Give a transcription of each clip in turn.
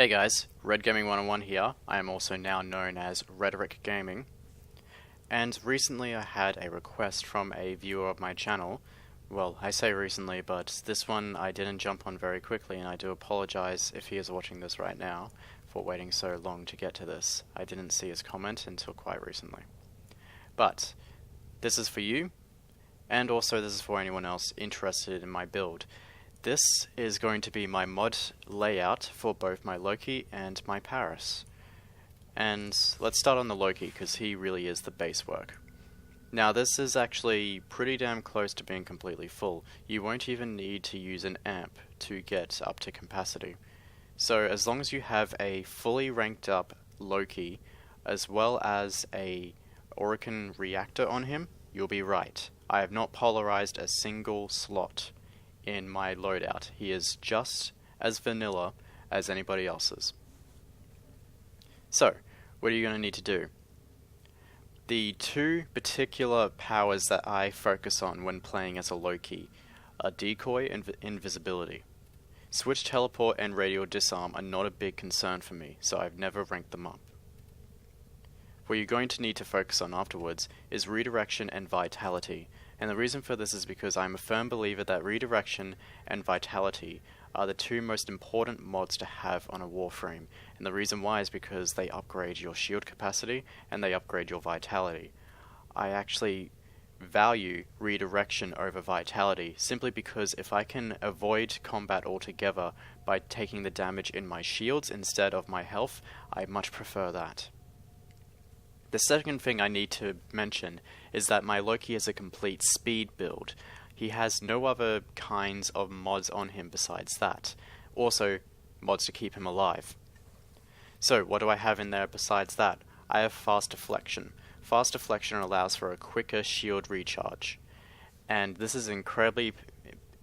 Hey guys, Red Gaming 101 here. I am also now known as Rhetoric Gaming. And recently I had a request from a viewer of my channel. Well, I say recently, but this one I didn't jump on very quickly, and I do apologize if he is watching this right now for waiting so long to get to this. I didn't see his comment until quite recently. But this is for you, and also this is for anyone else interested in my build. This is going to be my mod layout for both my Loki and my Paris. And let's start on the Loki, because he really is the base work. Now this is actually pretty damn close to being completely full. You won't even need to use an amp to get up to capacity. So as long as you have a fully ranked up Loki, as well as a Orokin reactor on him, you'll be right. I have not polarized a single slot in my loadout. He is just as vanilla as anybody else's. So, what are you going to need to do? The two particular powers that I focus on when playing as a Loki are Decoy and Invisibility. Switch Teleport and Radial Disarm are not a big concern for me, so I've never ranked them up. What you're going to need to focus on afterwards is Redirection and Vitality, and the reason for this is because I'm a firm believer that Redirection and Vitality are the two most important mods to have on a Warframe, and the reason why is because they upgrade your shield capacity and they upgrade your Vitality. I actually value Redirection over Vitality simply because if I can avoid combat altogether by taking the damage in my shields instead of my health, I much prefer that. The second thing I need to mention is that my Loki is a complete speed build. He has no other kinds of mods on him besides that. Also, mods to keep him alive. So, what do I have in there besides that? I have Fast Deflection. Fast Deflection allows for a quicker shield recharge. And this is incredibly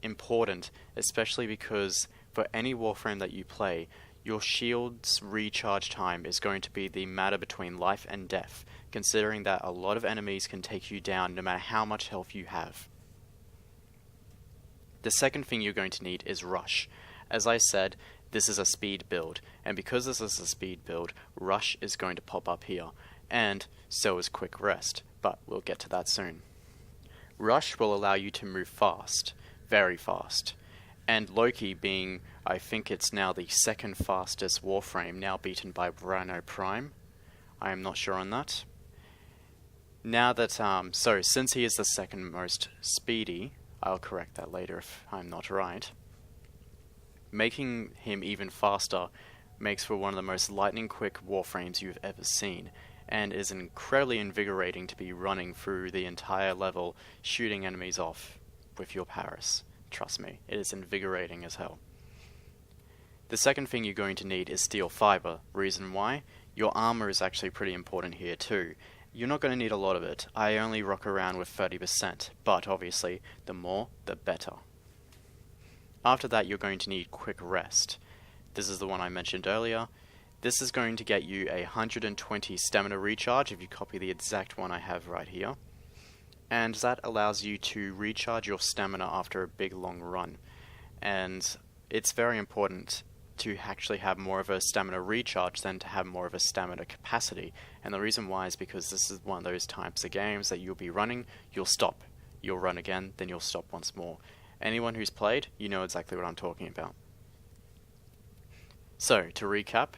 important, especially because for any Warframe that you play, your shield's recharge time is going to be the matter between life and death, considering that a lot of enemies can take you down no matter how much health you have. The second thing you're going to need is Rush. As I said, this is a speed build, and because this is a speed build, Rush is going to pop up here, and so is Quick Rest, but we'll get to that soon. Rush will allow you to move fast, very fast. And Loki being, I think it's now the second fastest Warframe, now beaten by Rhino Prime. I am not sure on that. Now that, so since he is the second most speedy, I'll correct that later if I'm not right. Making him even faster makes for one of the most lightning quick Warframes you've ever seen, and is incredibly invigorating to be running through the entire level, shooting enemies off with your Paris. Trust me, it is invigorating as hell. The second thing you're going to need is Steel Fiber. Reason why? Your armor is actually pretty important here too. You're not going to need a lot of it. I only rock around with 30%, but obviously, the more, the better. After that, you're going to need Quick Rest. This is the one I mentioned earlier. This is going to get you a 120 stamina recharge if you copy the exact one I have right here. And that allows you to recharge your stamina after a big long run. And it's very important to actually have more of a stamina recharge than to have more of a stamina capacity. And the reason why is because this is one of those types of games that you'll be running, you'll stop, you'll run again, then you'll stop once more. Anyone who's played, you know exactly what I'm talking about. So, to recap,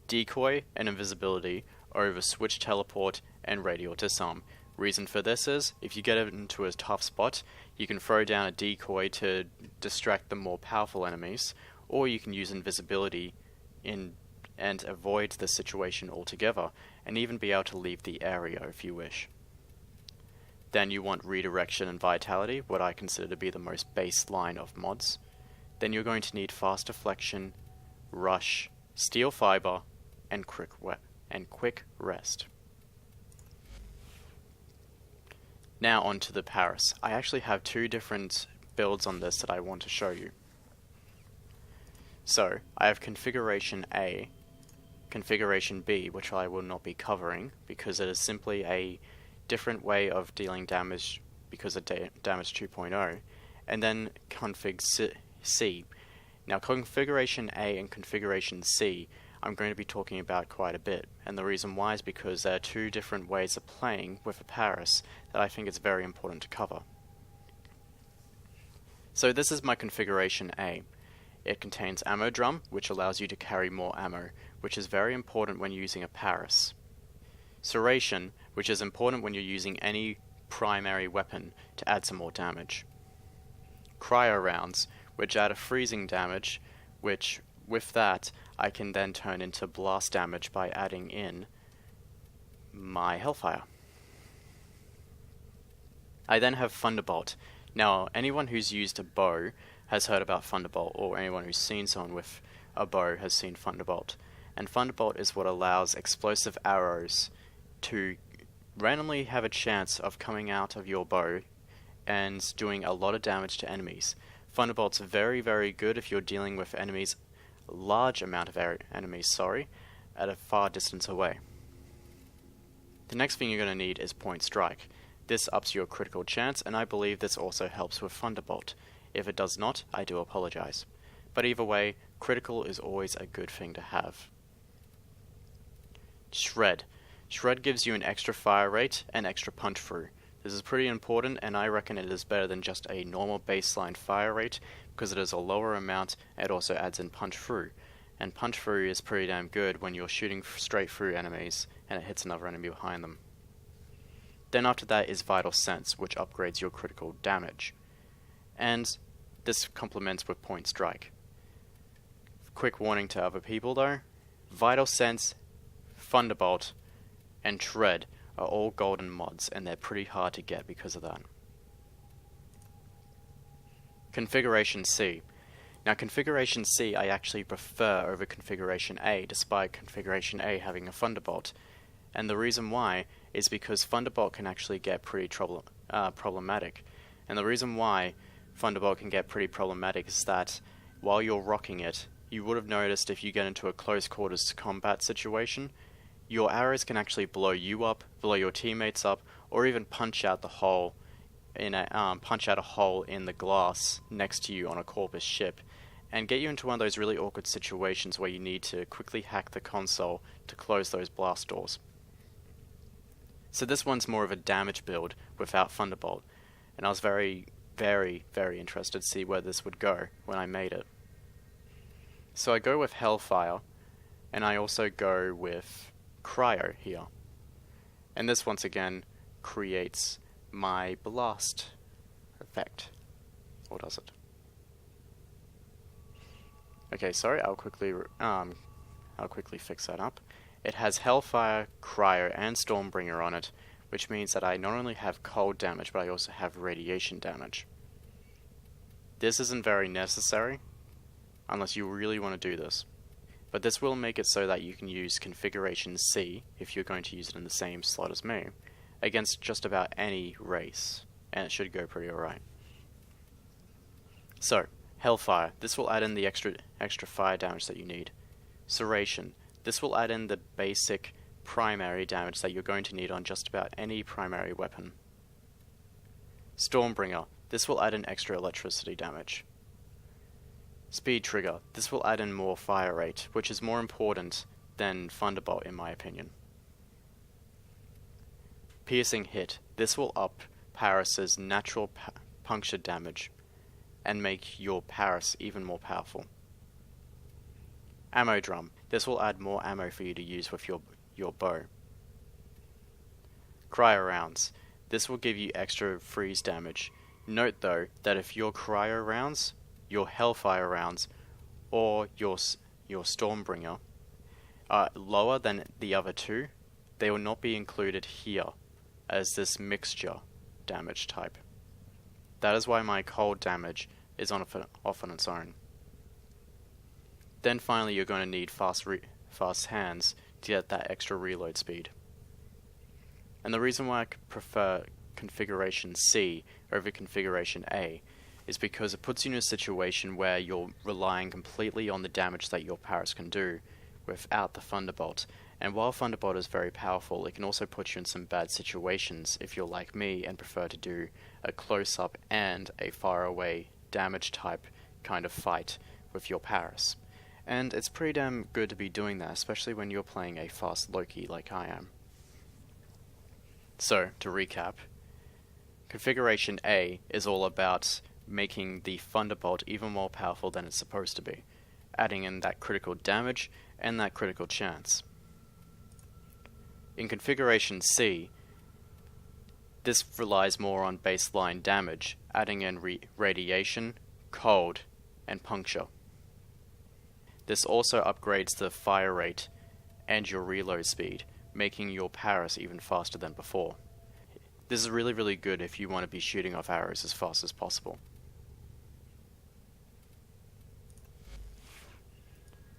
Decoy and Invisibility over Switch Teleport and Radial Disarm. Reason for this is, if you get into a tough spot, you can throw down a decoy to distract the more powerful enemies, or you can use invisibility and avoid the situation altogether, and even be able to leave the area if you wish. Then you want Redirection and Vitality, what I consider to be the most baseline of mods. Then you're going to need Fast Deflection, Rush, Steel Fiber, and Quick Rest. Now on to the Paris. I actually have two different builds on this that I want to show you. So, I have Configuration A, Configuration B, which I will not be covering, because it is simply a different way of dealing damage because of damage 2.0, and then Config C. Now, Configuration A and Configuration C I'm going to be talking about quite a bit, and the reason why is because there are two different ways of playing with a Paris that I think it's very important to cover. So this is my configuration A. It contains ammo drum, which allows you to carry more ammo, which is very important when using a Paris. Serration, which is important when you're using any primary weapon to add some more damage. Cryo rounds, which add a freezing damage, which with that I can then turn into blast damage by adding in my Hellfire. I then have Thunderbolt. Now, anyone who's used a bow has heard about Thunderbolt, or anyone who's seen someone with a bow has seen Thunderbolt. And Thunderbolt is what allows explosive arrows to randomly have a chance of coming out of your bow and doing a lot of damage to enemies. Thunderbolt's very, very good if you're dealing with enemies, large amount of enemies, at a far distance away. The next thing you're going to need is Point Strike. This ups your critical chance, and I believe this also helps with Thunderbolt. If it does not, I do apologize. But either way, critical is always a good thing to have. Shred. Shred gives you an extra fire rate and extra punch through. This is pretty important, and I reckon it is better than just a normal baseline fire rate, because it is a lower amount, and it also adds in punch through. And punch through is pretty damn good when you're shooting straight through enemies, and it hits another enemy behind them. Then after that is Vital Sense, which upgrades your critical damage. And this complements with Point Strike. Quick warning to other people though, Vital Sense, Thunderbolt, and Shred are all golden mods, and they're pretty hard to get because of that. Configuration C. Now Configuration C I actually prefer over Configuration A, despite Configuration A having a Thunderbolt. And the reason why is because Thunderbolt can actually get pretty problematic. And the reason why Thunderbolt can get pretty problematic is that while you're rocking it, you would have noticed if you get into a close quarters combat situation, your arrows can actually blow you up, blow your teammates up, or even punch out a hole in the glass next to you on a Corvus ship, and get you into one of those really awkward situations where you need to quickly hack the console to close those blast doors. So this one's more of a damage build without Thunderbolt, and I was very, very, very interested to see where this would go when I made it. So I go with Hellfire, and I also go with Cryo here. And this once again creates my blast effect. Or does it? Okay, sorry, I'll quickly fix that up. It has Hellfire, Cryo, and Stormbringer on it, which means that I not only have cold damage, but I also have radiation damage. This isn't very necessary, unless you really want to do this. But this will make it so that you can use Configuration C, if you're going to use it in the same slot as me, against just about any race, and it should go pretty alright. So, Hellfire, this will add in the extra fire damage that you need. Serration, this will add in the basic primary damage that you're going to need on just about any primary weapon. Stormbringer, this will add in extra electricity damage. Speed Trigger, this will add in more fire rate, which is more important than Thunderbolt in my opinion. Piercing Hit, this will up Paris's natural puncture damage and make your Paris even more powerful. Ammo Drum, this will add more ammo for you to use with your bow. Cryo Rounds, this will give you extra freeze damage. Note though that if your Cryo Rounds, your Hellfire rounds, or your Stormbringer are lower than the other two, they will not be included here as this mixture damage type. That is why my cold damage is off on its own. Then finally you're going to need fast hands to get that extra reload speed. And the reason why I prefer Configuration C over Configuration A is because it puts you in a situation where you're relying completely on the damage that your Paris can do without the Thunderbolt. And while Thunderbolt is very powerful, it can also put you in some bad situations if you're like me and prefer to do a close-up and a far-away damage type kind of fight with your Paris. And it's pretty damn good to be doing that, especially when you're playing a fast Loki like I am. So, to recap, Configuration A is all about making the Thunderbolt even more powerful than it's supposed to be, adding in that critical damage and that critical chance. In Configuration C, this relies more on baseline damage, adding in radiation, cold, and puncture. This also upgrades the fire rate and your reload speed, making your powers even faster than before. This is really good if you want to be shooting off arrows as fast as possible.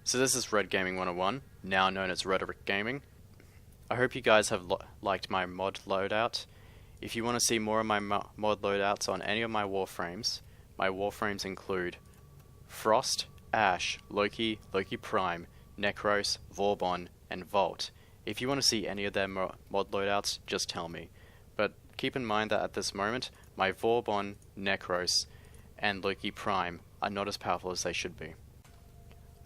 So this is Red Gaming 101, now known as Rhetoric Gaming. I hope you guys have liked my mod loadout. If you want to see more of my mod loadouts on any of my Warframes include Frost, Ash, Loki, Loki Prime, Necros, Vauban, and Vault. If you want to see any of their mod loadouts, just tell me. But keep in mind that at this moment, my Vauban, Necros, and Loki Prime are not as powerful as they should be.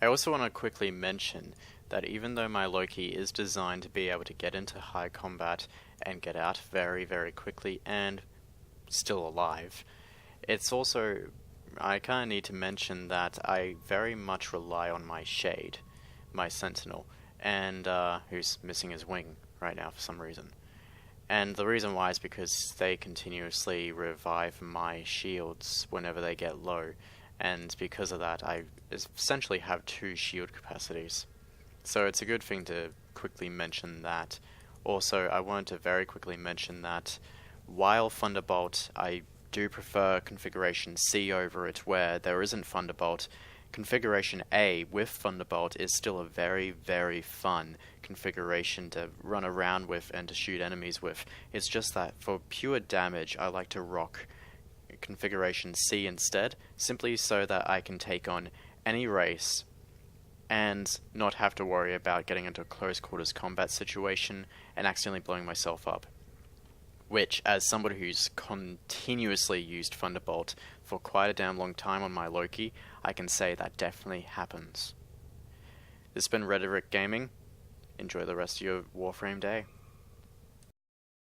I also want to quickly mention that even though my Loki is designed to be able to get into high combat and get out very quickly and still alive, it's also, I kind of need to mention that I very much rely on my Shade, my Sentinel, and who's missing his wing right now for some reason. And the reason why is because they continuously revive my shields whenever they get low, and because of that I essentially have 2 shield capacities. So it's a good thing to quickly mention that. Also, I wanted to very quickly mention that while Thunderbolt, I do prefer Configuration C over it where there isn't Thunderbolt, Configuration A with Thunderbolt is still a very fun configuration to run around with and to shoot enemies with. It's just that for pure damage I like to rock Configuration C instead, simply so that I can take on any race and not have to worry about getting into a close quarters combat situation and accidentally blowing myself up. Which, as somebody who's continuously used Thunderbolt for quite a damn long time on my Loki, I can say that definitely happens. This has been Rhetoric Gaming. Enjoy the rest of your Warframe day.